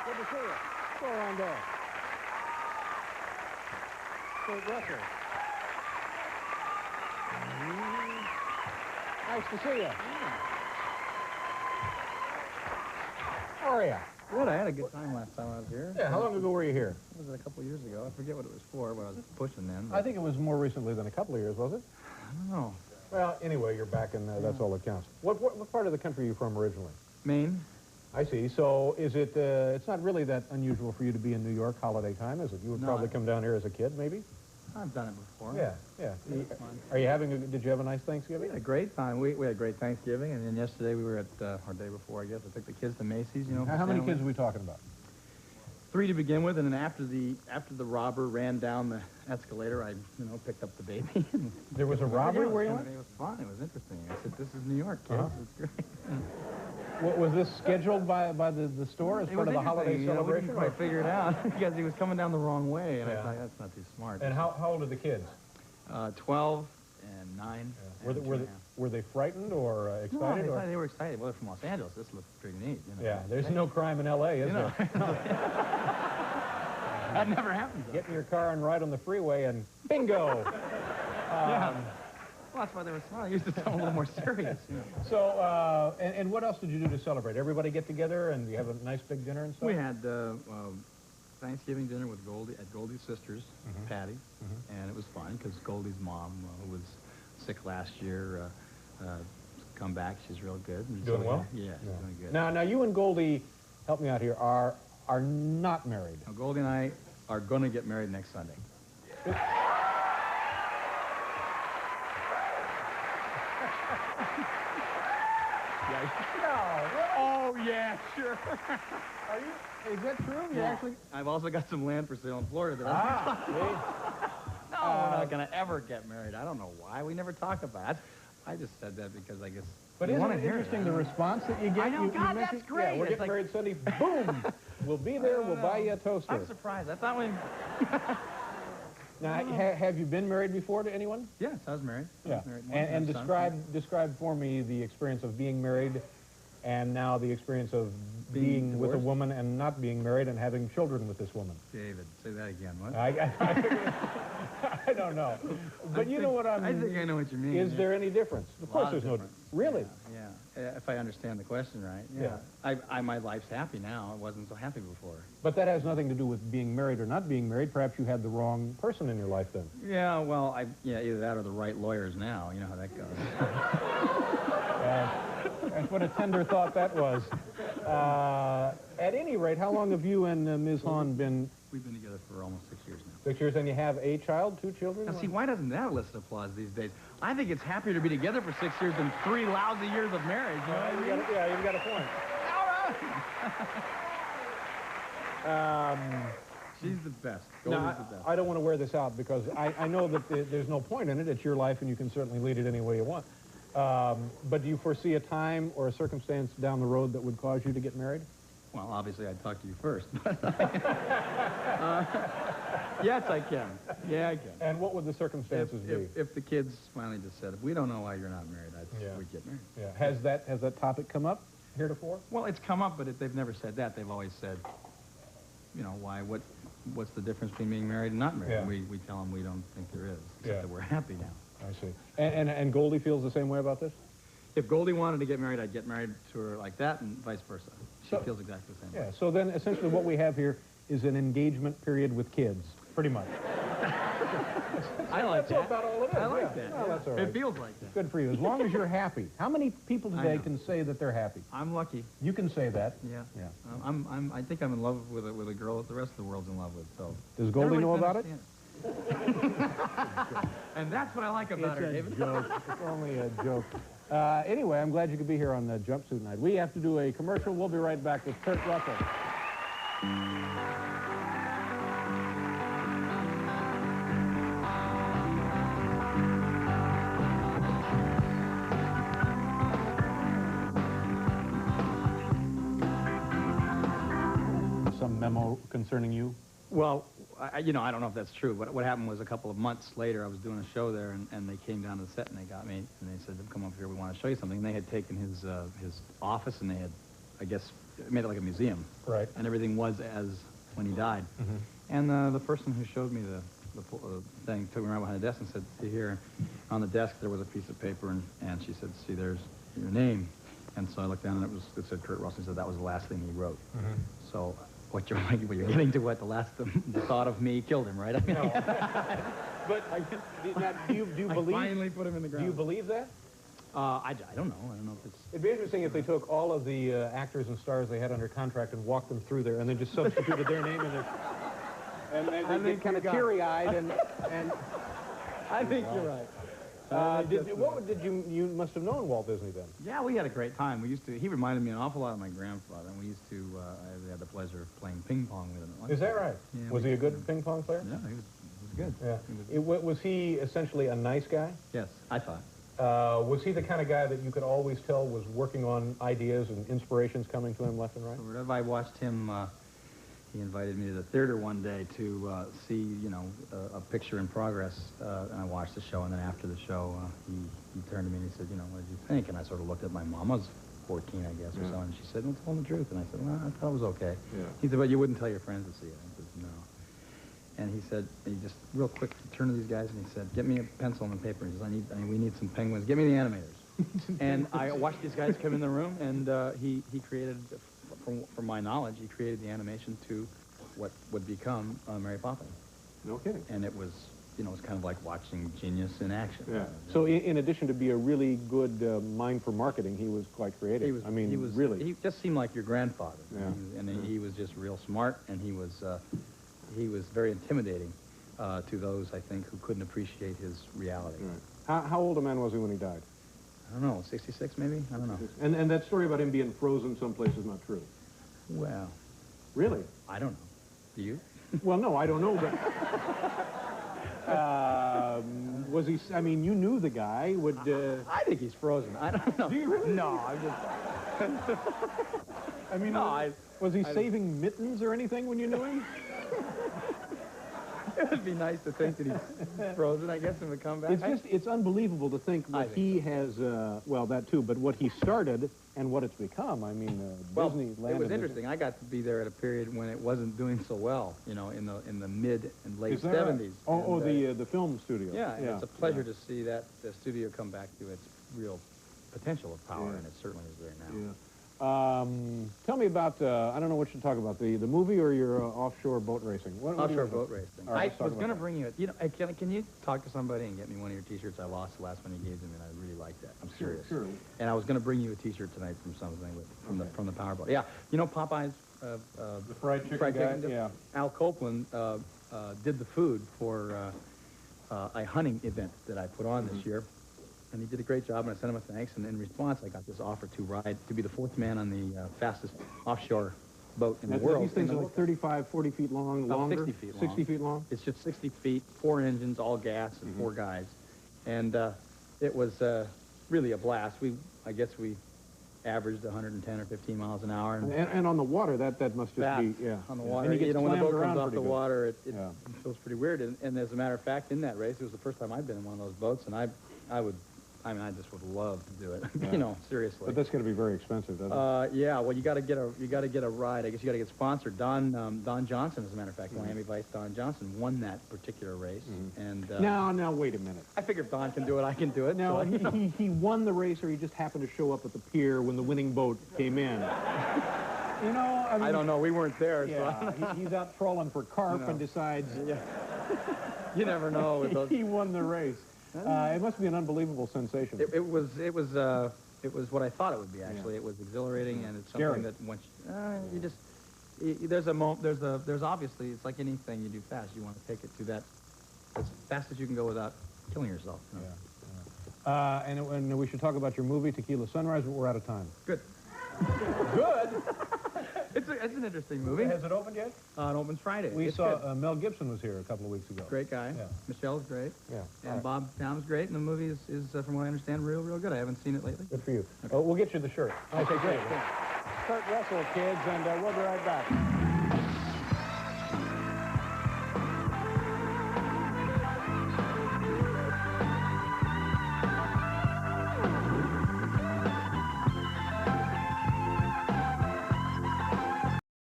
Good to see you. Go around there. Kurt Russell. Nice to see you. How are you? Good. I had a good time last time I was here. Yeah, how long ago were you here? It was a couple of years ago. I forget what it was for, but I was pushing then. I think it was more recently than a couple of years, was it? I don't know. Well, anyway, you're back, and that's all that counts. What part of the country are you from originally? Maine. I see. So is it, it's not really that unusual for you to be in New York holiday time, is it? You would probably come down here as a kid, maybe? I've done it before. Yeah. Are you did you have a nice Thanksgiving? We had a great time. We had a great Thanksgiving, and then yesterday we were at, our day before, I guess, I took the kids to Macy's, you know. How many kids are we talking about? 3 to begin with, and then after the robber ran down the escalator, I, picked up the baby. There was a robbery where you went? It was fun. It was interesting. I said, this is New York, kids. It's great. Was this scheduled by the store as part of the holiday celebration? We didn't quite figure it out because he was coming down the wrong way, and I thought, that's not too smart. And how old are the kids? 12 and 9. Yeah. Were they frightened or excited? No, they were excited. Well, they're from Los Angeles. This looks pretty neat. Yeah, there's no crime in L.A., is there? That never happens. Get in your car and ride on the freeway and bingo! Yeah. Well, that's why they were smart. I used to sound a little more serious. So, and what else did you do to celebrate? Everybody get together and you have a nice big dinner and stuff? We had Thanksgiving dinner with Goldie's sisters, Patty, and it was fun because Goldie's mom, who was sick last year, come back. She's real good. Doing well? Yeah, she's doing good. Now you and Goldie, help me out here, are not married. Now, Goldie and I are going to get married next Sunday. Oh, yeah, sure. Are you? Is that true? You actually? I've also got some land for sale in Florida. See? No, we're not going to ever get married. I don't know why. We never talk about it. I just said that because I guess. But isn't it interesting the response that you get? I know, God, that's great. Yeah, we're getting married Sunday. Boom! We'll be there. We'll buy you a toaster. I'm surprised. I thought we. Now, have you been married before to anyone? Yes, I was married. Yeah. And describe for me the experience of being married and now the experience of being with a woman and not being married and having children with this woman. David, say that again. What? I don't know. But you know what I mean. I think I know what you mean. Is there any difference? Of course there's no difference. Really? Yeah. If I understand the question right. Yeah. My life's happy now. I wasn't so happy before. But that has nothing to do with being married or not being married. Perhaps you had the wrong person in your life then. Yeah, well, either that or the right lawyers now. You know how that goes. That's what a tender thought that was. At any rate, how long have you and Ms. Hahn been? We've been together for almost 6 years now. 6 years, and you have a child, 2 children? Now, see, why doesn't that elicit applause these days? I think it's happier to be together for 6 years than 3 lousy years of marriage. You know what I mean? Yeah, you've got a point. All right. She's the best. Now, the best. I don't want to wear this out because I know that there's no point in it. It's your life, and you can certainly lead it any way you want. But do you foresee a time or a circumstance down the road that would cause you to get married? Well, obviously, I'd talk to you first. Yes, I can. Yeah, I can. And what would the circumstances be? If the kids finally just said, if we don't know why you're not married, we'd get married. Yeah. Has that topic come up heretofore? Well, it's come up, but they've never said that. They've always said, why? What's the difference between being married and not married? Yeah. And we tell them we don't think there is, except that we're happy now. I see. And Goldie feels the same way about this? If Goldie wanted to get married, I'd get married to her like that, and vice versa. She feels exactly the same way. Yeah, so then essentially what we have here is an engagement period with kids, pretty much. I like that. That's about all it is. I like that. Well, that's all right. It feels like that. Good for you, as long as you're happy. How many people today can say that they're happy? I'm lucky. You can say that. Yeah. I think I'm in love with a girl that the rest of the world's in love with. So. Does Goldie know about it? And that's what I like about her, David. It's only a joke. Anyway, I'm glad you could be here on Jumpsuit Night. We have to do a commercial. We'll be right back with Kurt Russell. Some memo concerning you? Well, I don't know if that's true, but what happened was a couple of months later, I was doing a show there, and they came down to the set, and they got me, and they said, come over here, we want to show you something. And they had taken his office, and they had, I guess, made it like a museum. Right. And everything was as when he died. And the person who showed me the thing took me around behind the desk and said, see here, on the desk there was a piece of paper, and she said, see, there's your name. And so I looked down, and it said Kurt Russell. He said that was the last thing he wrote. So what you're getting to, what the thought of me killed him, right? I mean, No. But do you believe? I finally put him in the ground. Do you believe that? I don't know. I don't know if it's... It'd be interesting if they took all of the actors and stars they had under contract and walked them through there, and then just substituted their name in there. And they kind of teary-eyed and I think you're right. You must have known Walt Disney then? Yeah, we had a great time. He reminded me an awful lot of my grandfather, and we used to, I had the pleasure of playing ping pong with him. Is that right? Yeah, was he a good ping pong player? Yeah, he was good. Yeah. Was he essentially a nice guy? Yes, I thought. Was he the kind of guy that you could always tell was working on ideas and inspirations coming to him left and right? Whenever I watched him, he invited me to the theater one day to see, a picture in progress, and I watched the show, and then after the show, he turned to me and he said, what did you think? And I sort of looked at my mom. I was 14, I guess, or so, and she said, well, tell him the truth. And I said, well, I thought it was okay. Yeah. He said, but you wouldn't tell your friends to see it. I said, no. And he said, he just real quick turned to these guys and he said, get me a pencil and a paper. And he says, we need some penguins. Get me the animators. And I watched these guys come in the room, and he created, from my knowledge, he created the animation to what would become Mary Poppins. No kidding. And it was, it's kind of like watching genius in action. Yeah. So in addition to be a really good mind for marketing, he was quite creative. He was really. He just seemed like your grandfather. Yeah. He was just real smart, and he was very intimidating to those, I think, who couldn't appreciate his reality. Right. How old a man was he when he died? I don't know, 66 maybe? I don't know. And that story about him being frozen someplace is not true? Well... Really? I don't know. Do you? Well, no, I don't know, but... was he... I mean, you knew the guy. Would... I think he's frozen. I don't know. Do you really? No, I'm just... I mean, no, was he saving mittens or anything when you knew him? It would be nice to think that he's frozen, I guess, and would come back. It's unbelievable to think what he has, well, that too, but what he started and what it's become. I mean, Disneyland. It was interesting. I got to be there at a period when it wasn't doing so well, in the mid and late 70s. Right? The film studio. Yeah, and it's a pleasure to see that the studio come back to its real potential of power, and it certainly is there now. Yeah. Tell me about, I don't know what you talk about, the movie or your offshore boat racing? Offshore boat racing. Right, I was going to bring you, can you talk to somebody and get me one of your T-shirts? I lost the last one you gave to me, and I really like that. I'm serious. Sure. And I was going to bring you a T-shirt tonight from something, from the power boat. Yeah, Popeyes, the fried chicken guy? Yeah. Al Copeland did the food for a hunting event that I put on this year. And he did a great job, and I sent him a thanks, and in response, I got this offer to be the fourth man on the fastest offshore boat in the world. These things are like 35, 40 feet long, longer? 60 feet long. 60 feet long? It's just 60 feet, 4 engines, all gas, and 4 guys. And it was really a blast. I guess we averaged 110 or 15 miles an hour. And on the water, that must just be, yeah. On the water. And when the boat comes off the water, it yeah. feels pretty weird. And as a matter of fact, in that race, it was the first time I'd been in one of those boats, and I just would love to do it. Yeah. Seriously. But that's going to be very expensive, doesn't it? Yeah. Well, you got to get a ride. I guess you got to get sponsored. Don Johnson, as a matter of fact, Miami Vice Don Johnson won that particular race. And now wait a minute. I figure if Don can do it, I can do it. Now so, he won the race, or he just happened to show up at the pier when the winning boat came in. I don't know. We weren't there. Yeah, so he's out trawling for carp and decides. Yeah. You never know with those. He won the race. It must be an unbelievable sensation. It was what I thought it would be. Actually, it was exhilarating, and it's something that once there's obviously, it's like anything you do fast. You want to take it to that as fast as you can go without killing yourself. Yeah. And we should talk about your movie Tequila Sunrise, but we're out of time. Good. Good. It's an interesting movie. Has it opened yet? It opens Friday. We saw Mel Gibson was here a couple of weeks ago. Great guy. Yeah. Michelle's great. Yeah. And Bob Town's great. And the movie is from what I understand, real good. I haven't seen it lately. Good for you. Okay. We'll get you the shirt. Okay, great. Kurt Russell, kids, and we'll be right back.